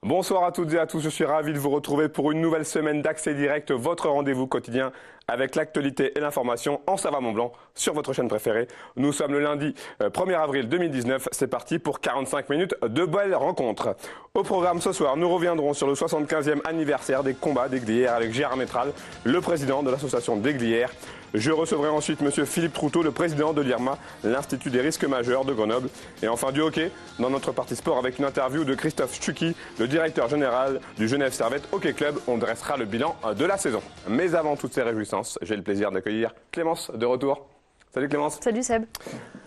Bonsoir à toutes et à tous, je suis ravi de vous retrouver pour une nouvelle semaine d'Accès Direct, votre rendez-vous quotidien avec l'actualité et l'information en Savoie-Mont-Blanc sur votre chaîne préférée. Nous sommes le lundi 1er avril 2019, c'est parti pour 45 minutes de belles rencontres. Au programme ce soir, nous reviendrons sur le 75e anniversaire des combats des Glières avec Gérard Métral, le président de l'association des Glières. Je recevrai ensuite M. Philippe Troutot, le président de l'IRMA, l'Institut des risques majeurs de Grenoble. Et enfin du hockey, dans notre partie sport avec une interview de Christophe Stucky, le directeur général du Genève Servette Hockey Club. On dressera le bilan de la saison. Mais avant toutes ces réjouissances, j'ai le plaisir d'accueillir Clémence de retour. Salut Clémence. Salut Seb.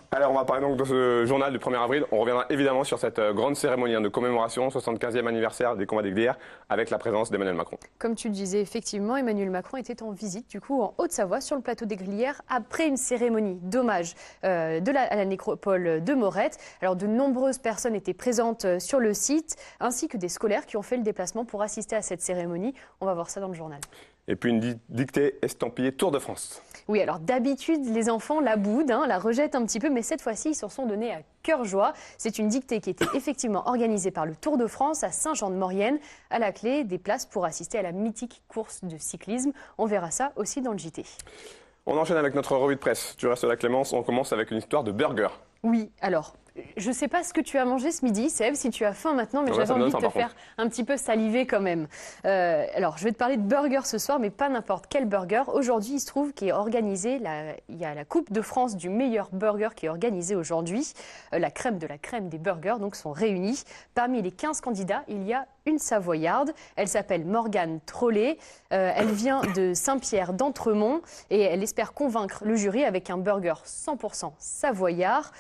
Alors on va parler donc de ce journal du 1er avril. On reviendra évidemment sur cette grande cérémonie de commémoration, 75e anniversaire des combats des Glières, avec la présence d'Emmanuel Macron. Comme tu le disais, effectivement, Emmanuel Macron était en visite du coup en Haute-Savoie sur le plateau des Glières après une cérémonie d'hommage à la nécropole de Morette. Alors de nombreuses personnes étaient présentes sur le site, ainsi que des scolaires qui ont fait le déplacement pour assister à cette cérémonie. On va voir ça dans le journal. Et puis une dictée estampillée Tour de France. Oui, alors d'habitude, les enfants la boudent, la rejettent un petit peu, mais cette fois-ci, ils s'en sont donnés à cœur joie. C'est une dictée qui était effectivement organisée par le Tour de France à Saint-Jean-de-Maurienne. À la clé, des places pour assister à la mythique course de cyclisme. On verra ça aussi dans le JT. On enchaîne avec notre revue de presse. Tu restes là, Clémence, on commence avec une histoire de burger. Oui, alors, je ne sais pas ce que tu as mangé ce midi, Seb, si tu as faim maintenant, mais j'avais envie de te faire un petit peu saliver quand même. Alors, je vais te parler de burger ce soir, mais pas n'importe quel burger. Aujourd'hui, il se trouve qu'il est organisé, il y a la Coupe de France du meilleur burger qui est organisée aujourd'hui. La crème de la crème des burgers donc, sont réunis. Parmi les 15 candidats, il y a une Savoyarde. Elle s'appelle Morgane Trollet. Elle vient de Saint-Pierre d'Entremont et elle espère convaincre le jury avec un burger 100% savoyard,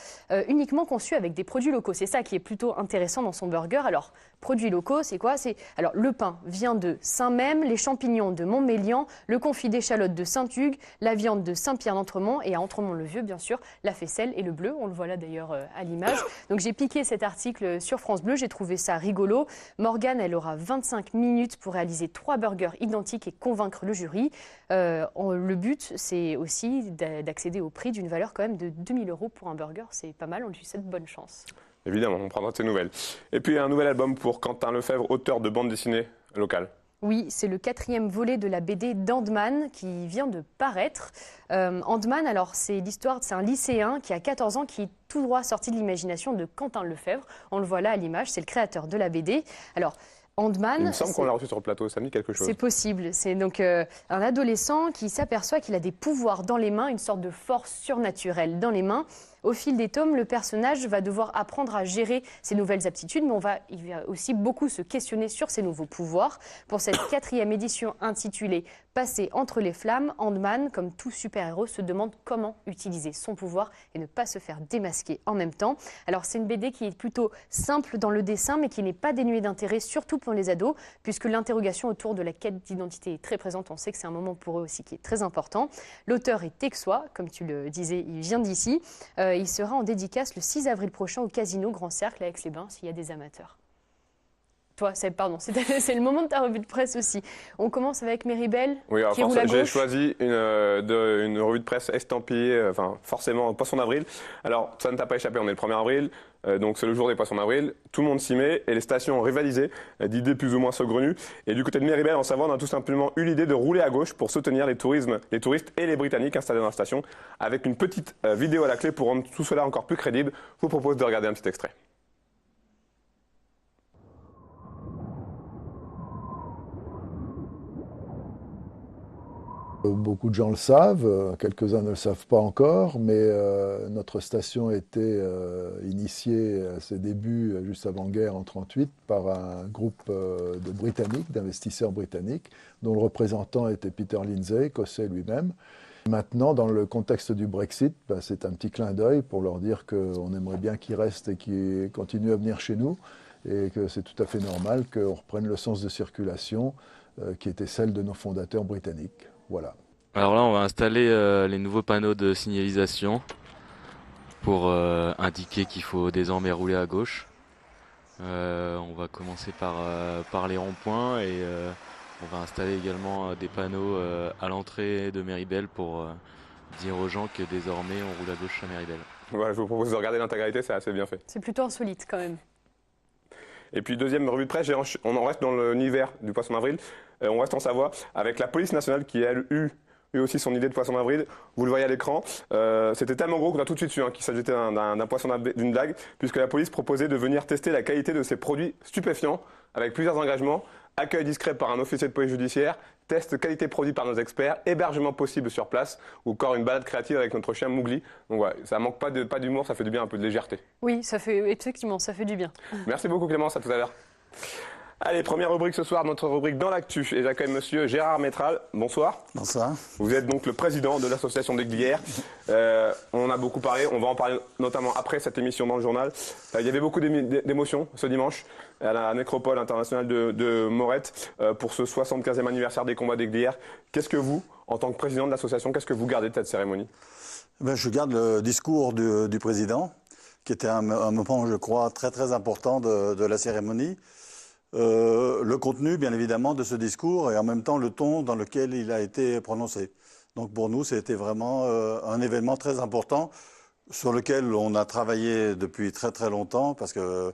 uniquement conçu avec des produits locaux. C'est ça qui est plutôt intéressant dans son burger. Alors, produits locaux, c'est quoi? Alors, le pain vient de Saint-Même, les champignons de Montmélian, le confit d'échalote de Saint-Hugues, la viande de Saint-Pierre d'Entremont et à Entremont-le-Vieux, bien sûr, la faisselle et le bleu. On le voit là d'ailleurs à l'image. Donc, j'ai piqué cet article sur France Bleu. J'ai trouvé ça rigolo. Morgane, elle aura 25 minutes pour réaliser 3 burgers identiques et convaincre le jury. Le but, c'est aussi d'accéder au prix d'une valeur quand même de 2 000 € pour un burger. C'est pas mal, on lui souhaite bonne chance. Évidemment, on prendra de ces nouvelles. Et puis un nouvel album pour Quentin Lefebvre, auteur de bande dessinée locale. Oui, c'est le 4e volet de la BD d'Andman qui vient de paraître. Andman, alors c'est l'histoire, c'est un lycéen qui a 14 ans qui est tout droit sorti de l'imagination de Quentin Lefebvre. On le voit là à l'image, c'est le créateur de la BD. Alors, Andman, il me semble qu'on l'a reçu sur le plateau, ça me dit quelque chose. C'est possible. C'est donc un adolescent qui s'aperçoit qu'il a des pouvoirs dans les mains, une sorte de force surnaturelle dans les mains. Au fil des tomes, le personnage va devoir apprendre à gérer ses nouvelles aptitudes, mais il va aussi beaucoup se questionner sur ses nouveaux pouvoirs. Pour cette 4e édition intitulée « Passer entre les flammes », Ant-Man, comme tout super-héros, se demande comment utiliser son pouvoir et ne pas se faire démasquer en même temps. Alors c'est une BD qui est plutôt simple dans le dessin, mais qui n'est pas dénuée d'intérêt, surtout pour les ados, puisque l'interrogation autour de la quête d'identité est très présente. On sait que c'est un moment pour eux aussi qui est très important. L'auteur est texois, comme tu le disais, il vient d'ici. Il sera en dédicace le 6 avril prochain au Casino Grand Cercle à Aix-les-Bains, s'il y a des amateurs. Toi, pardon, c'est le moment de ta revue de presse aussi. On commence avec Méribel, oui, qui roule à gauche. J'ai choisi une revue de presse estampillée, forcément Poisson d'avril. Alors, ça ne t'a pas échappé, on est le 1er avril, donc c'est le jour des Poissons d'avril. Tout le monde s'y met et les stations ont rivalisé d'idées plus ou moins saugrenues. Et du côté de Méribel, en Savoie, on a tout simplement eu l'idée de rouler à gauche pour soutenir les touristes et les Britanniques installés dans la station, avec une petite vidéo à la clé pour rendre tout cela encore plus crédible. Je vous propose de regarder un petit extrait. Beaucoup de gens le savent, quelques-uns ne le savent pas encore, mais notre station a été initiée à ses débuts, juste avant-guerre, en 1938, par un groupe de Britanniques, d'investisseurs britanniques, dont le représentant était Peter Lindsay, écossais lui-même. Maintenant, dans le contexte du Brexit, c'est un petit clin d'œil pour leur dire qu'on aimerait bien qu'ils restent et qu'ils continuent à venir chez nous, et que c'est tout à fait normal qu'on reprenne le sens de circulation qui était celle de nos fondateurs britanniques. Voilà. Alors là, on va installer les nouveaux panneaux de signalisation pour indiquer qu'il faut désormais rouler à gauche. On va commencer par les ronds-points et on va installer également des panneaux à l'entrée de Méribel pour dire aux gens que désormais on roule à gauche à Méribel. Voilà, je vous propose de regarder l'intégralité, c'est assez bien fait. C'est plutôt insolite quand même. Et puis deuxième revue de presse, on en reste dans l'univers du poisson d'avril. On reste en Savoie avec la police nationale qui a eu aussi son idée de poisson d'avril. Vous le voyez à l'écran. C'était tellement gros qu'on a tout de suite su qu'il s'agissait d'un poisson d'une blague, puisque la police proposait de venir tester la qualité de ces produits stupéfiants avec plusieurs engagements. Accueil discret par un officier de police judiciaire, test qualité produit par nos experts, hébergement possible sur place, ou encore une balade créative avec notre chien Mowgli. Donc voilà, ça manque pas d'humour, ça fait du bien, un peu de légèreté. Oui, effectivement, ça fait du bien. Merci beaucoup Clémence, à tout à l'heure. Allez, première rubrique ce soir, notre rubrique dans l'actu. Et j'accueille monsieur Gérard Métral. Bonsoir. Bonsoir. Vous êtes donc le président de l'association des Glières. On en a beaucoup parlé, on va en parler notamment après cette émission dans le journal. Il y avait beaucoup d'émotions ce dimanche à la nécropole internationale de Morette pour ce 75e anniversaire des combats des Glières. Qu'est-ce que vous, en tant que président de l'association, qu'est-ce que vous gardez de cette cérémonie? Je garde le discours du président, qui était un moment, je crois, très très important de la cérémonie. Le contenu, bien évidemment, de ce discours et en même temps le ton dans lequel il a été prononcé. Donc pour nous, c'était vraiment un événement très important sur lequel on a travaillé depuis très très longtemps parce que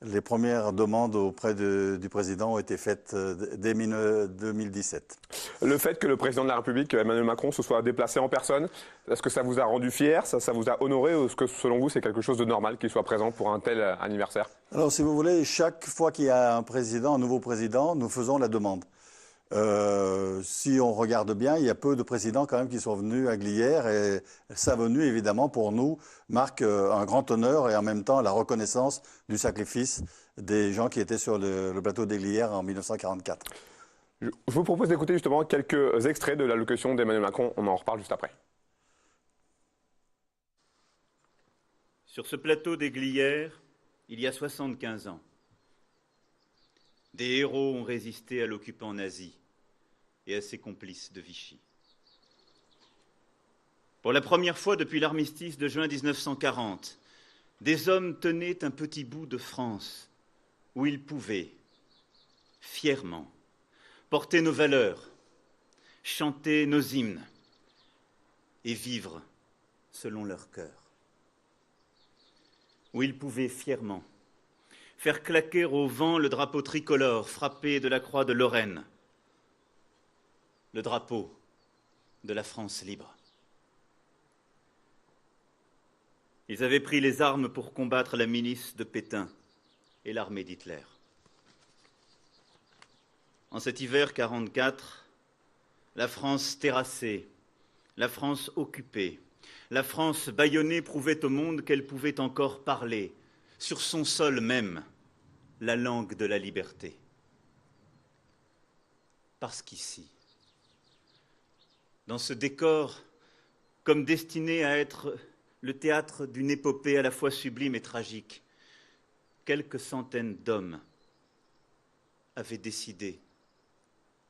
les premières demandes auprès du président ont été faites dès 2017. Le fait que le président de la République, Emmanuel Macron, se soit déplacé en personne, est-ce que ça vous a rendu fier, ça vous a honoré, ou est-ce que selon vous c'est quelque chose de normal qu'il soit présent pour un tel anniversaire? Alors si vous voulez, chaque fois qu'il y a un nouveau président, nous faisons la demande. Si on regarde bien, il y a peu de présidents quand même qui sont venus à Glières et sa venue, évidemment, pour nous, marque un grand honneur et en même temps la reconnaissance du sacrifice des gens qui étaient sur le plateau des Glières en 1944. Je vous propose d'écouter justement quelques extraits de l'allocution d'Emmanuel Macron. On en reparle juste après. Sur ce plateau des Glières, il y a 75 ans, des héros ont résisté à l'occupant nazi et à ses complices de Vichy. Pour la première fois depuis l'armistice de juin 1940, des hommes tenaient un petit bout de France où ils pouvaient, fièrement, porter nos valeurs, chanter nos hymnes et vivre selon leur cœur. Où ils pouvaient fièrement faire claquer au vent le drapeau tricolore frappé de la croix de Lorraine, le drapeau de la France libre. Ils avaient pris les armes pour combattre la milice de Pétain et l'armée d'Hitler. En cet hiver 44, la France terrassée, la France occupée, la France bâillonnée prouvait au monde qu'elle pouvait encore parler, sur son sol même, la langue de la liberté. Parce qu'ici, dans ce décor, comme destiné à être le théâtre d'une épopée à la fois sublime et tragique, quelques centaines d'hommes avaient décidé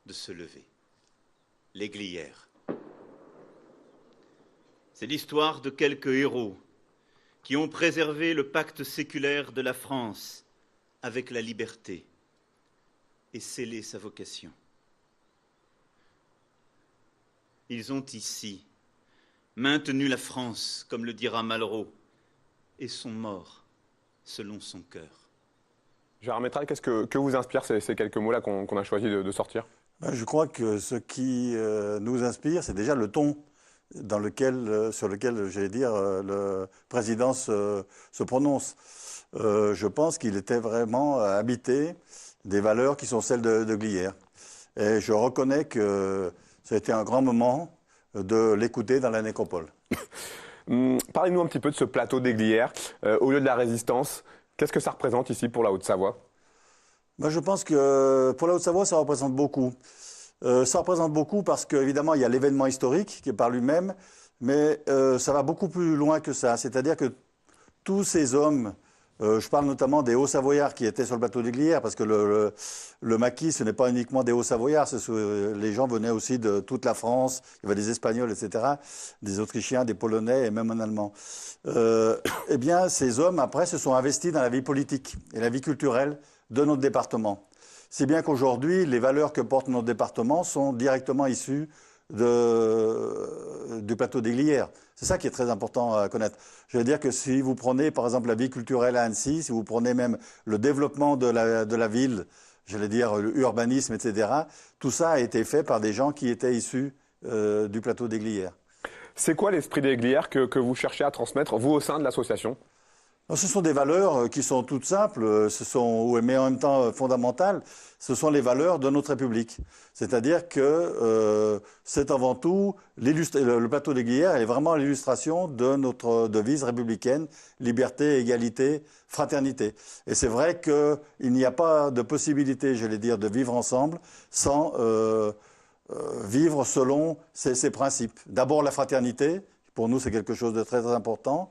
de se lever. Les Glières. C'est l'histoire de quelques héros qui ont préservé le pacte séculaire de la France avec la liberté et scellé sa vocation. Ils ont ici maintenu la France, comme le dira Malraux, et sont morts selon son cœur. Gérard Métral, qu'est-ce que vous inspire ces quelques mots-là qu'on a choisi de sortir? Je crois que ce qui nous inspire, c'est déjà le ton sur lequel, j'allais dire, le président se prononce. Je pense qu'il était vraiment habité des valeurs qui sont celles de Glières. Et je reconnais que ça a été un grand moment de l'écouter dans la nécropole. Parlez-nous un petit peu de ce plateau des Glières, au lieu de la résistance. Qu'est-ce que ça représente ici pour la Haute-Savoie? Je pense que pour la Haute-Savoie, ça représente beaucoup. Ça représente beaucoup parce qu'évidemment, il y a l'événement historique qui est par lui-même, mais ça va beaucoup plus loin que ça. C'est-à-dire que tous ces hommes, je parle notamment des Hauts-Savoyards qui étaient sur le plateau des Glières, parce que le maquis, ce n'est pas uniquement des Hauts-Savoyards, les gens venaient aussi de toute la France, il y avait des Espagnols, etc., des Autrichiens, des Polonais et même un Allemand. Eh bien, ces hommes, après, se sont investis dans la vie politique et la vie culturelle de notre département. Si bien qu'aujourd'hui, les valeurs que porte notre département sont directement issues du plateau des Glières. C'est ça qui est très important à connaître. Je veux dire que si vous prenez par exemple la vie culturelle à Annecy, si vous prenez même le développement de la ville, j'allais dire l'urbanisme, etc., tout ça a été fait par des gens qui étaient issus du plateau des Glières. C'est quoi l'esprit des Glières que vous cherchez à transmettre, vous, au sein de l'association ? Ce sont des valeurs qui sont toutes simples, mais en même temps fondamentales. Ce sont les valeurs de notre République. C'est-à-dire que c'est avant tout, le plateau des Glières est vraiment l'illustration de notre devise républicaine, liberté, égalité, fraternité. Et c'est vrai qu'il n'y a pas de possibilité, j'allais dire, de vivre ensemble sans vivre selon ces principes. D'abord la fraternité, pour nous c'est quelque chose de très, très important.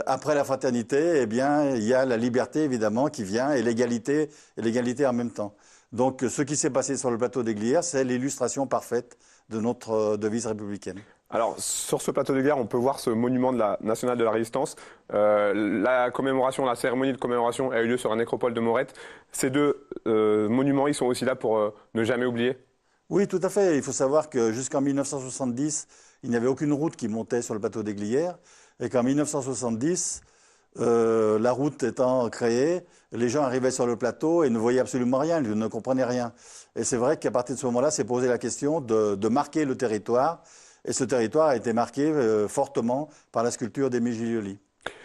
Après la fraternité, eh bien, il y a la liberté évidemment qui vient et l'égalité en même temps. Donc ce qui s'est passé sur le plateau des Glières, c'est l'illustration parfaite de notre devise républicaine. Alors, sur ce plateau des Glières, on peut voir ce monument de la nationale de la Résistance. La cérémonie de commémoration a eu lieu sur la nécropole de Morette. Ces deux monuments, ils sont aussi là pour ne jamais oublier ? Oui, tout à fait. Il faut savoir que jusqu'en 1970, il n'y avait aucune route qui montait sur le plateau des Glières. Et qu'en 1970, la route étant créée, les gens arrivaient sur le plateau et ne voyaient absolument rien, ils ne comprenaient rien. Et c'est vrai qu'à partir de ce moment-là, s'est posé la question de marquer le territoire. Et ce territoire a été marqué fortement par la sculpture d'Émile Gilioli.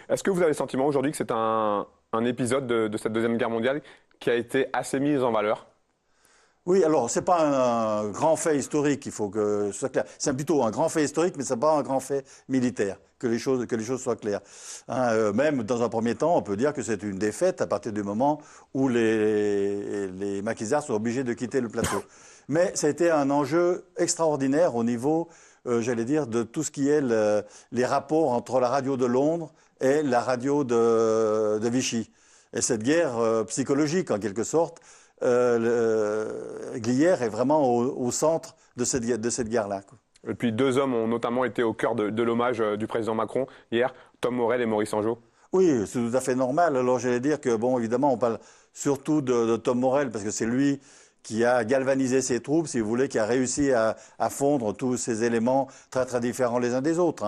Est-ce que vous avez le sentiment aujourd'hui que c'est un épisode de cette Deuxième Guerre mondiale qui a été assez mis en valeur ? Oui, alors c'est pas un grand fait historique, il faut que ce soit clair. C'est plutôt un grand fait historique, mais c'est pas un grand fait militaire, que les choses soient claires. Même dans un premier temps, on peut dire que c'est une défaite à partir du moment où les maquisards sont obligés de quitter le plateau. Mais ça a été un enjeu extraordinaire au niveau, j'allais dire, de tout ce qui est les rapports entre la radio de Londres et la radio de Vichy. Et cette guerre psychologique, en quelque sorte, Glières est vraiment au centre de cette guerre-là. Et puis deux hommes ont notamment été au cœur de l'hommage du président Macron hier, Tom Morel et Maurice Angeau. Oui, c'est tout à fait normal. Alors j'allais dire que, bon, évidemment, on parle surtout de Tom Morel parce que c'est lui qui a galvanisé ses troupes, si vous voulez, qui a réussi à fondre tous ces éléments très très différents les uns des autres.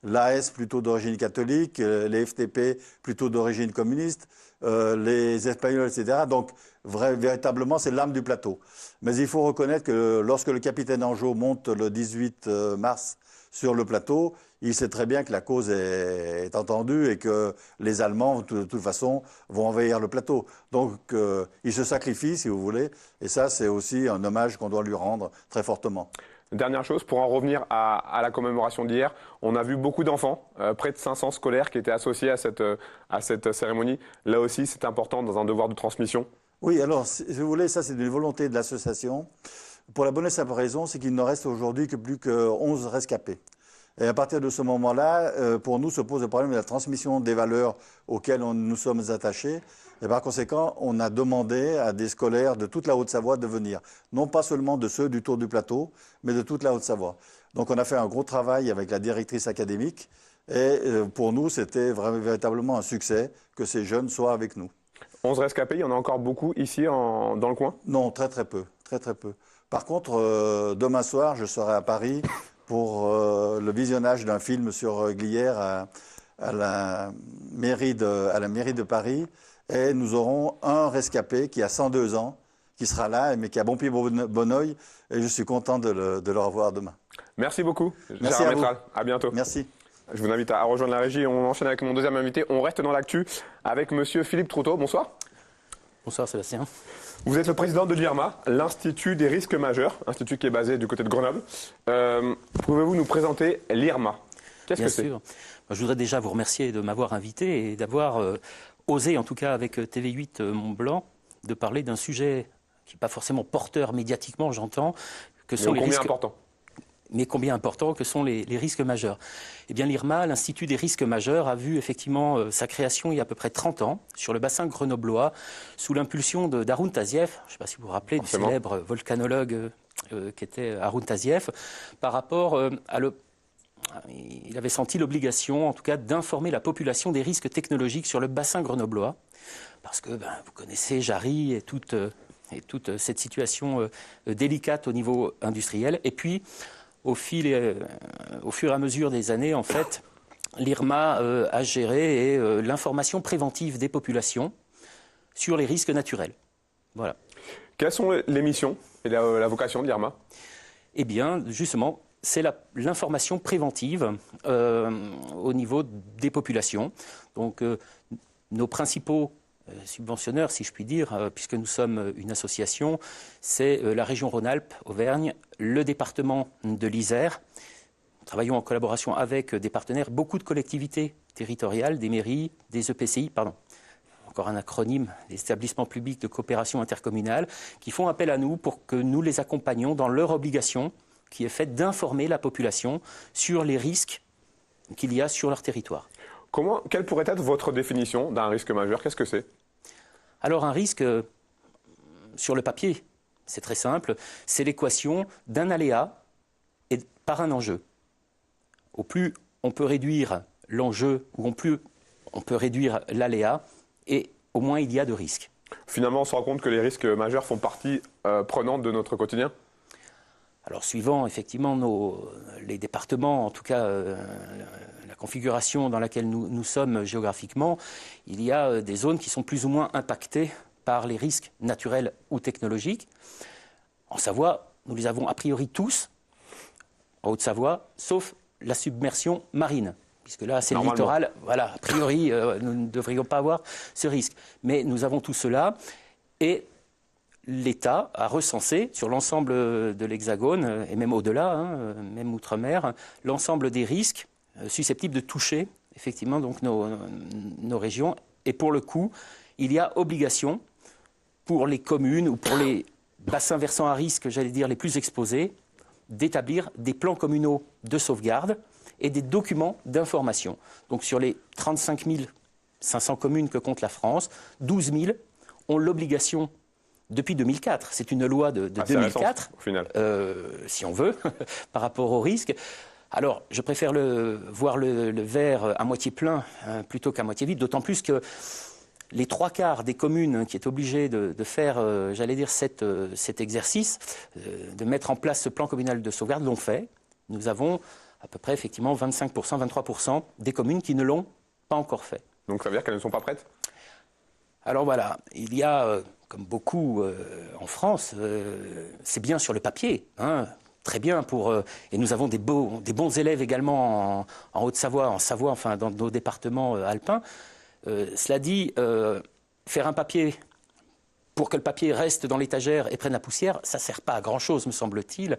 L'AS plutôt d'origine catholique, les FTP plutôt d'origine communiste, les Espagnols, etc. Donc véritablement, c'est l'âme du plateau. Mais il faut reconnaître que lorsque le capitaine Angeau monte le 18 mars sur le plateau, il sait très bien que la cause est entendue et que les Allemands, de toute façon, vont envahir le plateau. Donc, il se sacrifie, si vous voulez, et ça, c'est aussi un hommage qu'on doit lui rendre très fortement. Dernière chose, pour en revenir à la commémoration d'hier, on a vu beaucoup d'enfants, près de 500 scolaires qui étaient associés à cette cérémonie. Là aussi, c'est important dans un devoir de transmission. Oui, alors, si vous voulez, ça, c'est une volonté de l'association. Pour la bonne et simple raison, c'est qu'il ne reste aujourd'hui que plus que 11 rescapés. Et à partir de ce moment-là, pour nous, se pose le problème de la transmission des valeurs auxquelles nous sommes attachés. Et par conséquent, on a demandé à des scolaires de toute la Haute-Savoie de venir. Non pas seulement de ceux du Tour du Plateau, mais de toute la Haute-Savoie. Donc on a fait un gros travail avec la directrice académique. Et pour nous, c'était véritablement un succès que ces jeunes soient avec nous. 11 rescapés, il y en a encore beaucoup ici dans le coin ? Non, très très peu. Très très peu. Par contre, demain soir, je serai à Paris pour le visionnage d'un film sur Glières à la mairie de Paris. Et nous aurons un rescapé qui a 102 ans, qui sera là, mais qui a bon pied, bon oeil. Et je suis content de le revoir demain. Merci beaucoup. Merci à vous. À bientôt. Merci. Je vous invite à rejoindre la régie. On enchaîne avec mon deuxième invité. On reste dans l'actu avec monsieur Philippe Troutot. Bonsoir. Bonsoir Sébastien. Vous êtes le président de l'IRMA, l'Institut des risques majeurs, institut qui est basé du côté de Grenoble. Pouvez-vous nous présenter l'IRMA ? Qu'est-ce que c'est ? Bien sûr. Je voudrais déjà vous remercier de m'avoir invité et d'avoir osé, en tout cas avec TV8 Mont-Blanc, de parler d'un sujet qui n'est pas forcément porteur médiatiquement, j'entends, que sont les risques... important. Mais combien important que sont les risques majeurs. Eh bien, l'IRMA, l'Institut des risques majeurs, a vu effectivement sa création il y a à peu près 30 ans sur le bassin grenoblois, sous l'impulsion d'Haroun Tazieff, je ne sais pas si vous vous rappelez, du célèbre volcanologue qui était Haroun Tazieff, par rapport il avait senti l'obligation, en tout cas, d'informer la population des risques technologiques sur le bassin grenoblois, parce que vous connaissez Jarry et toute et toute cette situation délicate au niveau industriel. Et puis, au fur et à mesure des années, en fait, l'IRMA a géré l'information préventive des populations sur les risques naturels. Voilà. Quelles sont les missions et la vocation de l'IRMA? Eh bien, justement, c'est l'information préventive au niveau des populations. Donc, nos principaux subventionneurs, si je puis dire, puisque nous sommes une association, c'est la région Rhône-Alpes, Auvergne, le département de l'Isère. Nous travaillons en collaboration avec des partenaires, beaucoup de collectivités territoriales, des mairies, des EPCI, encore un acronyme, des établissements publics de coopération intercommunale, qui font appel à nous pour que nous les accompagnions dans leur obligation qui est faite d'informer la population sur les risques qu'il y a sur leur territoire. Quelle pourrait être votre définition d'un risque majeur? Qu'est-ce que c'est? Alors un risque, sur le papier, c'est très simple, c'est l'équation d'un aléa et par un enjeu. Au plus on peut réduire l'enjeu, ou au plus on peut réduire l'aléa, et au moins il y a de risques. Finalement, on se rend compte que les risques majeurs font partie prenante de notre quotidien? Alors suivant effectivement les départements, en tout cas la configuration dans laquelle nous sommes géographiquement, il y a des zones qui sont plus ou moins impactées par les risques naturels ou technologiques. En Savoie, nous les avons a priori tous, en Haute-Savoie, sauf la submersion marine. Puisque là, c'est le littoral, voilà, a priori, nous ne devrions pas avoir ce risque. Mais nous avons tout cela, et l'État a recensé sur l'ensemble de l'Hexagone, et même au-delà, même outre-mer, l'ensemble des risques susceptibles de toucher effectivement donc nos régions. Et pour le coup, il y a obligation pour les communes ou pour les bassins versants à risque, j'allais dire les plus exposés, d'établir des plans communaux de sauvegarde et des documents d'information. Donc sur les 35 500 communes que compte la France, 12 000 ont l'obligation depuis 2004. C'est une loi de 2004, récente, au final. Si on veut, par rapport au risque. Alors, je préfère voir le verre à moitié plein plutôt qu'à moitié vide, d'autant plus que les 3/4 des communes qui est obligées de faire, j'allais dire, cet exercice, de mettre en place ce plan communal de sauvegarde, l'ont fait. Nous avons à peu près, effectivement, 25%, 23% des communes qui ne l'ont pas encore fait. Donc ça veut dire qu'elles ne sont pas prêtes? Alors voilà, il y a, comme beaucoup en France, c'est bien sur le papier, très bien et nous avons des bons élèves également en Haute-Savoie, en Savoie, enfin dans nos départements alpins. Cela dit, faire un papier pour que le papier reste dans l'étagère et prenne la poussière, ça ne sert pas à grand-chose, me semble-t-il.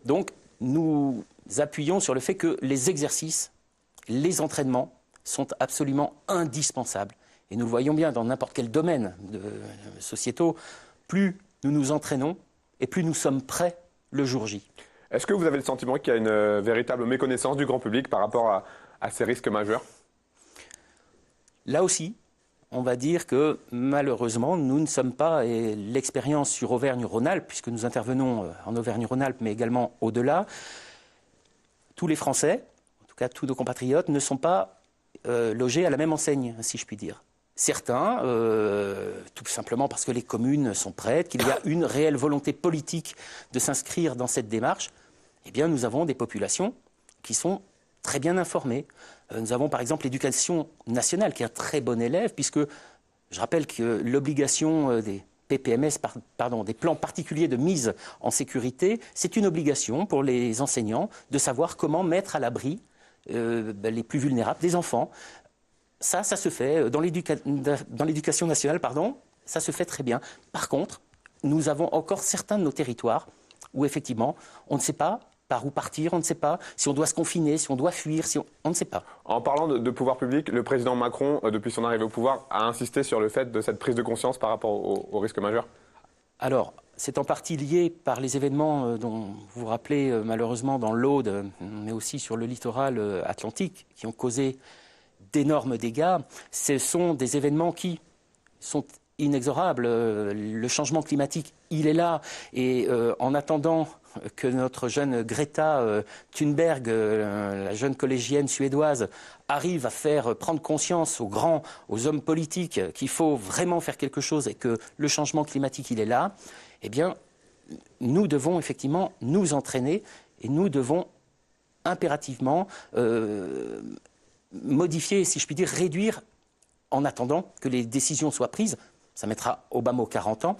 Donc, nous appuyons sur le fait que les exercices, les entraînements sont absolument indispensables. Et nous le voyons bien dans n'importe quel domaine sociétaux, plus nous nous entraînons et plus nous sommes prêts le jour J. Est-ce que vous avez le sentiment qu'il y a une véritable méconnaissance du grand public par rapport à ces risques majeurs? Là aussi, on va dire que malheureusement, nous ne sommes pas, et l'expérience sur Auvergne-Rhône-Alpes, puisque nous intervenons en Auvergne-Rhône-Alpes, mais également au-delà, tous les Français, en tout cas tous nos compatriotes, ne sont pas logés à la même enseigne, si je puis dire. Certains, tout simplement parce que les communes sont prêtes, qu'il y a une réelle volonté politique de s'inscrire dans cette démarche, eh bien nous avons des populations qui sont très bien informées. Nous avons par exemple l'éducation nationale qui est un très bon élève, puisque je rappelle que l'obligation des PPMS, des plans particuliers de mise en sécurité, c'est une obligation pour les enseignants de savoir comment mettre à l'abri les plus vulnérables, des enfants. Ça se fait dans l'éducation nationale, ça se fait très bien. Par contre, nous avons encore certains de nos territoires où effectivement, on ne sait pas par où partir, on ne sait pas si on doit se confiner, si on doit fuir, on ne sait pas. En parlant de pouvoir public, le président Macron, depuis son arrivée au pouvoir, a insisté sur le fait de cette prise de conscience par rapport aux risques majeurs. Alors, c'est en partie lié par les événements dont vous vous rappelez malheureusement dans l'Aude, mais aussi sur le littoral atlantique, qui ont causé d'énormes dégâts. Ce sont des événements qui sont inexorables. Le changement climatique, il est là. Et en attendant que notre jeune Greta Thunberg, la jeune collégienne suédoise, arrive à faire prendre conscience aux hommes politiques qu'il faut vraiment faire quelque chose et que le changement climatique, il est là, eh bien, nous devons effectivement nous entraîner et nous devons impérativement modifier, si je puis dire, réduire en attendant que les décisions soient prises. Ça mettra Obama aux 40 ans.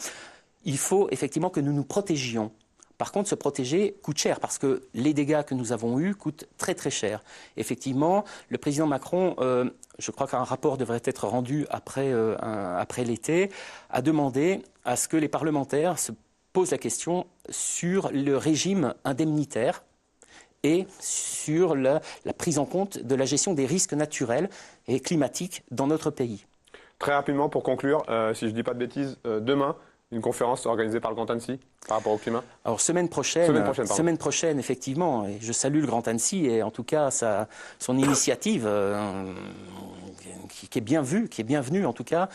Il faut effectivement que nous nous protégions. Par contre, se protéger coûte cher parce que les dégâts que nous avons eus coûtent très très cher. Effectivement, le président Macron, je crois qu'un rapport devrait être rendu après l'été, a demandé à ce que les parlementaires se posent la question sur le régime indemnitaire et sur la prise en compte de la gestion des risques naturels et climatiques dans notre pays. Très rapidement, pour conclure, si je ne dis pas de bêtises, demain, une conférence organisée par le Grand Annecy par rapport au climat. Alors semaine prochaine, effectivement, et je salue le Grand Annecy et en tout cas son initiative qui est bien vue, qui est bienvenue en tout cas,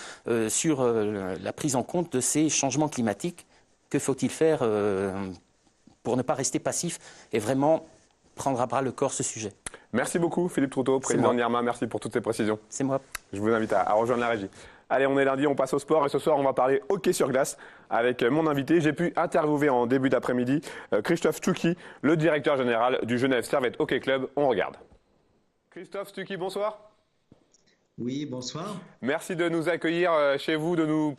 sur la prise en compte de ces changements climatiques. Que faut-il faire pour ne pas rester passif et vraiment prendre à bras le corps ce sujet? Merci beaucoup Philippe Troutot, président de l'IRMA, merci pour toutes ces précisions. C'est moi. Je vous invite à rejoindre la régie. Allez, on est lundi, on passe au sport et ce soir on va parler hockey sur glace avec mon invité. J'ai pu interviewer en début d'après-midi Christophe Stucky, le directeur général du Genève Servette Hockey Club. On regarde. Christophe Stucky, bonsoir. Oui, bonsoir. Merci de nous accueillir chez vous, de nous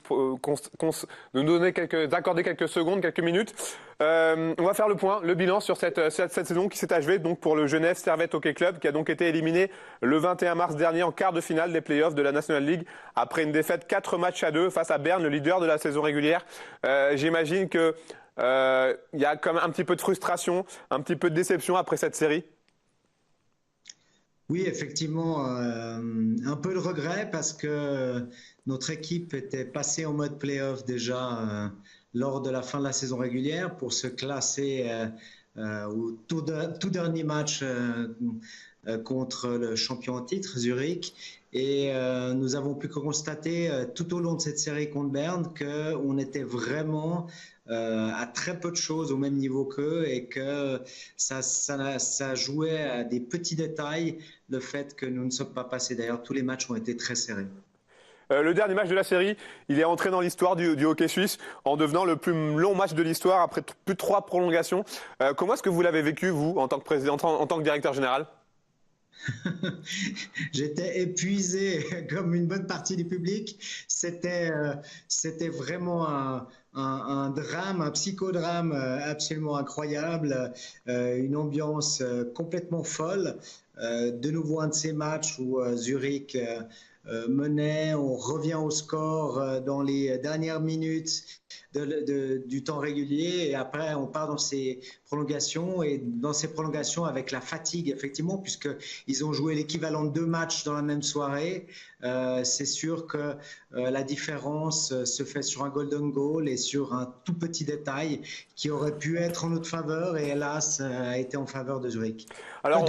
d'accorder quelques secondes, quelques minutes. On va faire le point, le bilan sur cette saison qui s'est achevée donc pour le Genève Servette Hockey Club qui a donc été éliminé le 21 mars dernier en quart de finale des playoffs de la National League après une défaite 4-2 face à Berne, le leader de la saison régulière. J'imagine que y a quand même un petit peu de frustration, un petit peu de déception après cette série. Oui, effectivement, un peu de regret parce que notre équipe était passée en mode play-off déjà lors de la fin de la saison régulière pour se classer au tout dernier match contre le champion en titre, Zurich. Et nous avons pu constater tout au long de cette série contre Berne qu'on était vraiment à très peu de choses au même niveau qu'eux et que ça jouait à des petits détails le fait que nous ne sommes pas passés. D'ailleurs, tous les matchs ont été très serrés. Le dernier match de la série, il est entré dans l'histoire du hockey suisse en devenant le plus long match de l'histoire après plus de 3 prolongations. Comment est-ce que vous l'avez vécu, vous, en tant que président, en tant que directeur général ? J'étais épuisé comme une bonne partie du public. C'était vraiment un drame, un psychodrame absolument incroyable, une ambiance complètement folle. De nouveau un de ces matchs où Zurich menait, on revient au score dans les dernières minutes du temps régulier et après on part dans ces prolongations et dans ces prolongations avec la fatigue effectivement puisqu'ils ont joué l'équivalent de 2 matchs dans la même soirée. C'est sûr que la différence se fait sur un golden goal et sur un tout petit détail qui aurait pu être en notre faveur et hélas a été en faveur de Zurich. Alors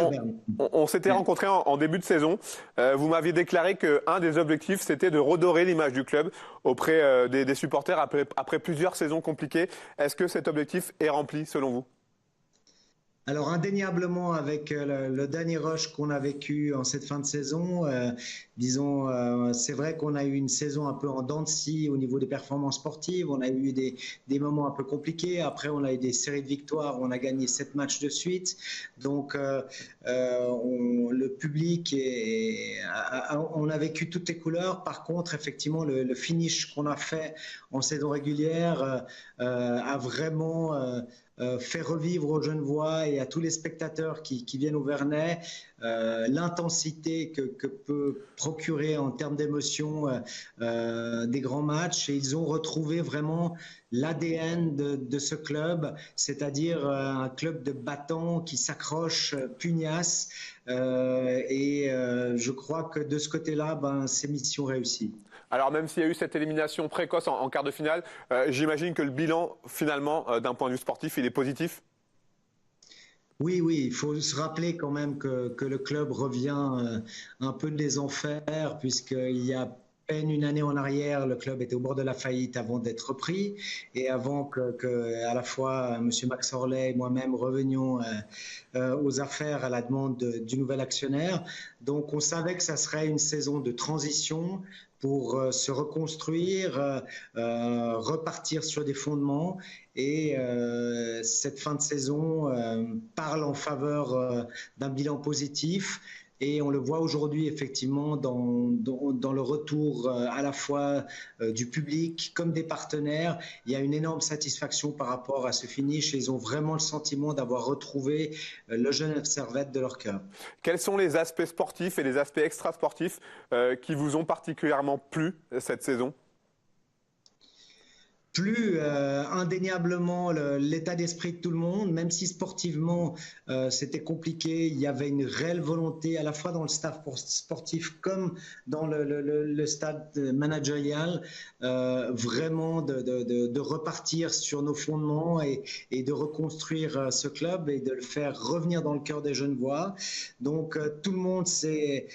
on s'était rencontrés en début de saison. Vous m'aviez déclaré qu'un des objectifs c'était de redorer l'image du club auprès des supporters après plusieurs saisons compliquées. Est-ce que cet objectif est rempli selon vous ? Alors indéniablement avec le dernier rush qu'on a vécu en cette fin de saison, disons c'est vrai qu'on a eu une saison un peu en dents de scie au niveau des performances sportives, on a eu des moments un peu compliqués, après on a eu des séries de victoires, on a gagné 7 matchs de suite, donc le public on a vécu toutes les couleurs. Par contre effectivement le finish qu'on a fait en saison régulière a vraiment fait revivre aux Genevois et à tous les spectateurs qui viennent au Vernet l'intensité que peut procurer en termes d'émotion des grands matchs. Et ils ont retrouvé vraiment l'ADN de ce club, c'est-à-dire un club de battants qui s'accroche, pugnace. Et je crois que de ce côté-là, c'est mission réussie. Alors même s'il y a eu cette élimination précoce en quart de finale, j'imagine que le bilan finalement d'un point de vue sportif, il est positif. Oui, il faut se rappeler quand même que le club revient un peu des enfers puisqu'il y a peine une année en arrière, le club était au bord de la faillite avant d'être repris et avant que à la fois M. Max Orley et moi-même revenions aux affaires à la demande du nouvel actionnaire. Donc on savait que ça serait une saison de transition pour se reconstruire, repartir sur des fondements. Et cette fin de saison parle en faveur d'un bilan positif. Et on le voit aujourd'hui effectivement dans le retour à la fois du public comme des partenaires. Il y a une énorme satisfaction par rapport à ce finish et ils ont vraiment le sentiment d'avoir retrouvé le jeune Servette de leur cœur. Quels sont les aspects sportifs et les aspects extrasportifs qui vous ont particulièrement plu cette saison ? Plus indéniablement l'état d'esprit de tout le monde, même si sportivement c'était compliqué, il y avait une réelle volonté à la fois dans le staff sportif comme dans le stade managérial, vraiment de repartir sur nos fondements et de reconstruire ce club et de le faire revenir dans le cœur des Genevois. Donc tout le monde s'est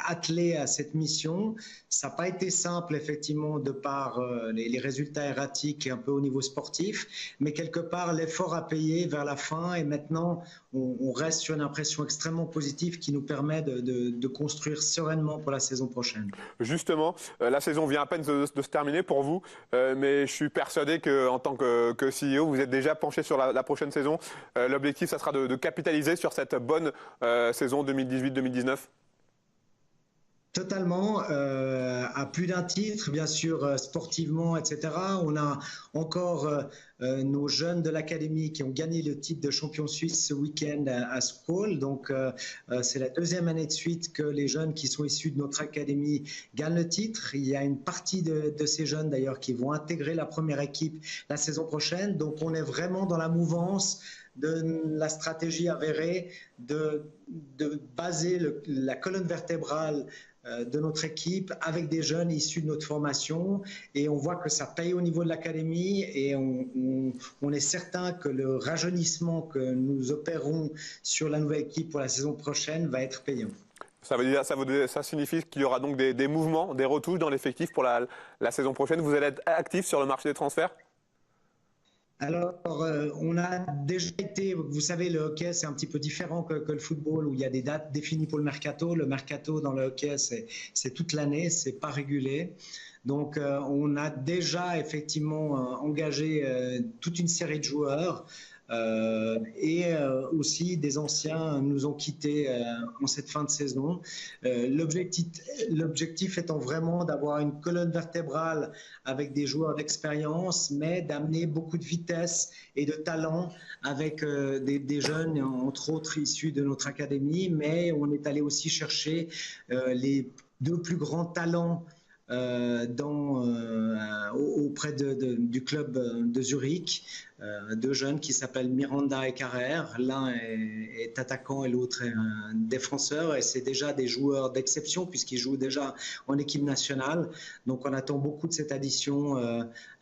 attelé à cette mission. Ça n'a pas été simple effectivement de par les résultats erratiques et un peu au niveau sportif, mais quelque part l'effort a payé vers la fin et maintenant on reste sur une impression extrêmement positive qui nous permet de construire sereinement pour la saison prochaine. Justement, la saison vient à peine de se terminer pour vous, mais je suis persuadé qu'en tant que CEO, vous êtes déjà penché sur la prochaine saison. L'objectif, ça sera de capitaliser sur cette bonne saison 2018-2019. Totalement, à plus d'un titre, bien sûr, sportivement, etc. On a encore nos jeunes de l'académie qui ont gagné le titre de champion suisse ce week-end à Sproul. Donc, c'est la deuxième année de suite que les jeunes qui sont issus de notre académie gagnent le titre. Il y a une partie de ces jeunes, d'ailleurs, qui vont intégrer la première équipe la saison prochaine. Donc, on est vraiment dans la mouvance de la stratégie avérée de baser la colonne vertébrale de notre équipe avec des jeunes issus de notre formation et on voit que ça paye au niveau de l'académie et on est certain que le rajeunissement que nous opérons sur la nouvelle équipe pour la saison prochaine va être payant. Ça signifie qu'il y aura donc des mouvements, des retouches dans l'effectif pour la saison prochaine. Vous allez être actif sur le marché des transferts ? Alors, on a déjà été, vous savez, le hockey, c'est un petit peu différent que le football où il y a des dates définies pour le mercato. Le mercato dans le hockey, c'est toute l'année, c'est pas régulé. Donc, on a déjà effectivement engagé toute une série de joueurs. Et aussi des anciens nous ont quittés en cette fin de saison. L'objectif étant vraiment d'avoir une colonne vertébrale avec des joueurs d'expérience, mais d'amener beaucoup de vitesse et de talent avec des jeunes, entre autres issus de notre académie, mais on est allé aussi chercher les deux plus grands talents auprès du club de Zurich, deux jeunes qui s'appellent Miranda et Carrère. L'un est attaquant et l'autre est un défenseur et c'est déjà des joueurs d'exception puisqu'ils jouent déjà en équipe nationale. Donc on attend beaucoup de cette addition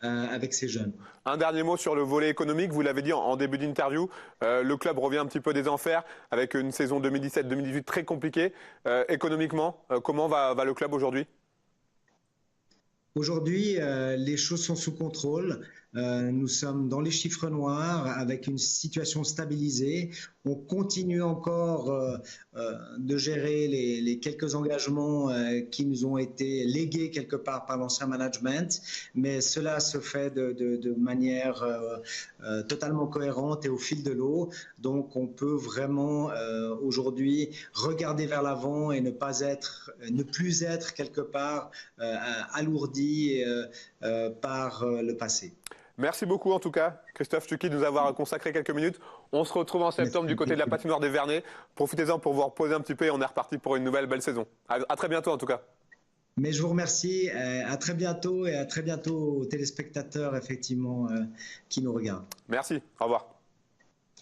avec ces jeunes. Un dernier mot sur le volet économique. Vous l'avez dit en début d'interview, le club revient un petit peu des enfers avec une saison 2017-2018 très compliquée. Économiquement, comment va le club aujourd'hui ? Aujourd'hui, les choses sont sous contrôle. Nous sommes dans les chiffres noirs avec une situation stabilisée. On continue encore de gérer les quelques engagements qui nous ont été légués quelque part par l'ancien management, mais cela se fait de manière totalement cohérente et au fil de l'eau. Donc on peut vraiment aujourd'hui regarder vers l'avant et ne plus être quelque part alourdi par le passé. Merci beaucoup en tout cas, Christophe Tchouky, de nous avoir consacré quelques minutes. On se retrouve en septembre du côté de la patinoire des Vernets. Profitez-en pour vous reposer un petit peu et on est reparti pour une nouvelle belle saison. À très bientôt en tout cas. Mais je vous remercie, à très bientôt et à très bientôt aux téléspectateurs effectivement qui nous regardent. Merci, au revoir.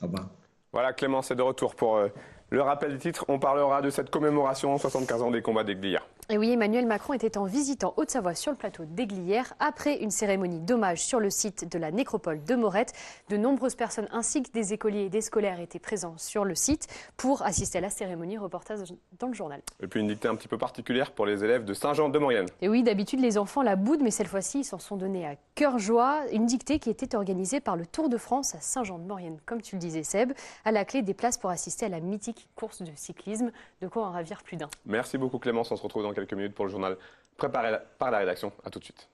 Au revoir. Voilà, Clément, c'est de retour pour le rappel du titre. On parlera de cette commémoration 75 ans des combats d'Aigle d'hier. Et oui, Emmanuel Macron était en visite en Haute-Savoie sur le plateau d'Aiglières après une cérémonie d'hommage sur le site de la nécropole de Morette. De nombreuses personnes ainsi que des écoliers et des scolaires étaient présents sur le site pour assister à la cérémonie. Reportage dans le journal. Et puis une dictée un petit peu particulière pour les élèves de Saint-Jean-de-Maurienne. Et oui, d'habitude les enfants la boudent, mais cette fois-ci ils s'en sont donnés à cœur joie. Une dictée qui était organisée par le Tour de France à Saint-Jean-de-Maurienne, comme tu le disais Seb, à la clé des places pour assister à la mythique course de cyclisme. De quoi en ravir plus d'un. Merci beaucoup Clémence, on se retrouve dans quelques minutes pour le journal préparé par la rédaction. À tout de suite.